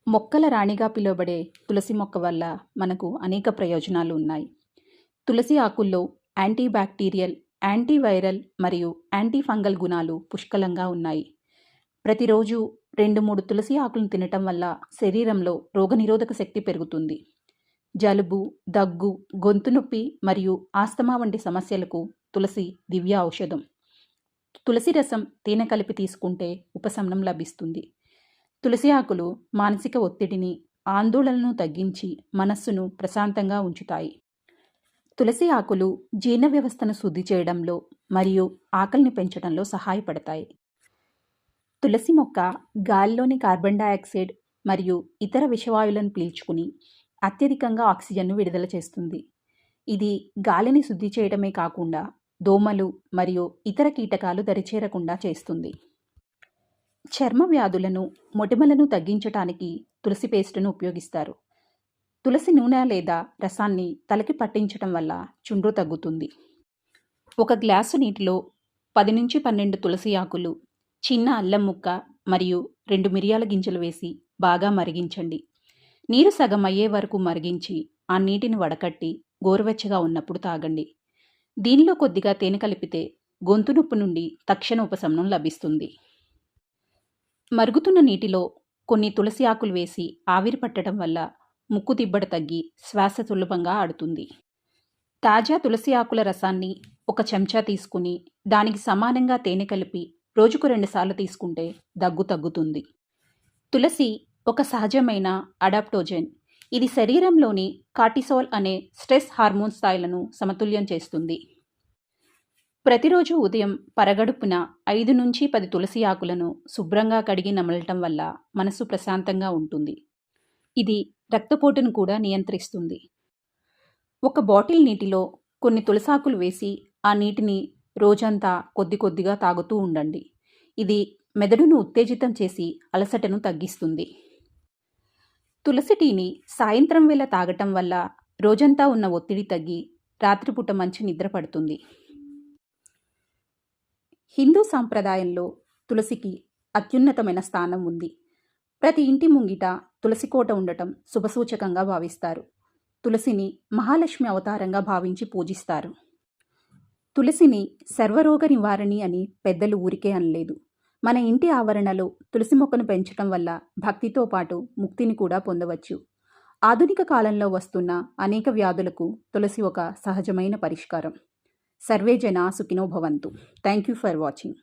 మొక్కల రాణిగా పిలువబడే తులసి మొక్క వల్ల మనకు అనేక ప్రయోజనాలు ఉన్నాయి. తులసి ఆకుల్లో యాంటీ బ్యాక్టీరియల్, యాంటీవైరల్ మరియు యాంటీ ఫంగల్ గుణాలు పుష్కలంగా ఉన్నాయి. ప్రతిరోజు 2-3 తులసి ఆకులను తినటం వల్ల శరీరంలో రోగనిరోధక శక్తి పెరుగుతుంది. జలుబు, దగ్గు, గొంతు నొప్పి మరియు ఆస్తమా వంటి సమస్యలకు తులసి దివ్య ఔషధం. తులసి రసం తేనె కలిపి తీసుకుంటే ఉపశమనం లభిస్తుంది. తులసి ఆకులు మానసిక ఒత్తిడిని, ఆందోళనను తగ్గించి మనస్సును ప్రశాంతంగా ఉంచుతాయి. తులసి ఆకులు జీర్ణ వ్యవస్థను శుద్ధి చేయడంలో మరియు ఆకలిని పెంచడంలో సహాయపడతాయి. తులసి మొక్క గాలిలోని కార్బన్ డయాక్సైడ్ మరియు ఇతర విషవాయువులను పీల్చుకుని అత్యధికంగా ఆక్సిజన్ను విడుదల చేస్తుంది. ఇది గాలిని శుద్ధి చేయడమే కాకుండా దోమలు మరియు ఇతర కీటకాలు దరిచేరకుండా చేస్తుంది. చర్మ వ్యాధులను, మొటిమలను తగ్గించటానికి తులసి పేస్టును ఉపయోగిస్తారు. తులసి నూనె లేదా రసాన్ని తలకి పట్టించటం వల్ల చుండ్రు తగ్గుతుంది. 1 గ్లాసు నీటిలో 10-12 తులసి ఆకులు, చిన్న అల్లం ముక్క మరియు 2 మిరియాల గింజలు వేసి బాగా మరిగించండి. నీరు సగం అయ్యే వరకు మరిగించి ఆ నీటిని వడకట్టి గోరువెచ్చగా ఉన్నప్పుడు తాగండి. దీనిలో కొద్దిగా తేనె కలిపితే గొంతు నొప్పి నుండి తక్షణ ఉపశమనం లభిస్తుంది. మరుగుతున్న నీటిలో కొన్ని తులసి ఆకులు వేసి ఆవిరి పట్టడం వల్ల ముక్కు దిబ్బడ తగ్గి శ్వాస సులభంగా ఆడుతుంది. తాజా తులసి ఆకుల రసాన్ని 1 చెంచా తీసుకుని దానికి సమానంగా తేనె కలిపి రోజుకు 2 సార్లు తీసుకుంటే దగ్గు తగ్గుతుంది. తులసి ఒక సహజమైన అడాప్టోజెన్. ఇది శరీరంలోని కార్టిసోల్ అనే స్ట్రెస్ హార్మోన్ స్థాయిలను సమతుల్యం చేస్తుంది. ప్రతిరోజు ఉదయం పరగడుపున 5-10 తులసి ఆకులను శుభ్రంగా కడిగి నమలటం వల్ల మనసు ప్రశాంతంగా ఉంటుంది. ఇది రక్తపోటును కూడా నియంత్రిస్తుంది. 1 బాటిల్ నీటిలో కొన్ని తులసాకులు వేసి ఆ నీటిని రోజంతా కొద్ది కొద్దిగా తాగుతూ ఉండండి. ఇది మెదడును ఉత్తేజితం చేసి అలసటను తగ్గిస్తుంది. తులసి టీని సాయంత్రం వేళ తాగటం వల్ల రోజంతా ఉన్న ఒత్తిడి తగ్గి రాత్రిపూట మంచి నిద్ర పడుతుంది. హిందూ సాంప్రదాయంలో తులసికి అత్యున్నతమైన స్థానం ఉంది. ప్రతి ఇంటి ముంగిట తులసి కోట ఉండటం శుభసూచకంగా భావిస్తారు. తులసిని మహాలక్ష్మి అవతారంగా భావించి పూజిస్తారు. తులసిని సర్వరోగ నివారణి అని పెద్దలు ఊరికే అనలేదు. మన ఇంటి ఆవరణలో తులసి మొక్కను పెంచడం వల్ల భక్తితో పాటు ముక్తిని కూడా పొందవచ్చు. ఆధునిక కాలంలో వస్తున్న అనేక వ్యాధులకు తులసి ఒక సహజమైన పరిష్కారం. సర్వే జనా సుఖినో భవంతు. Thank you for watching.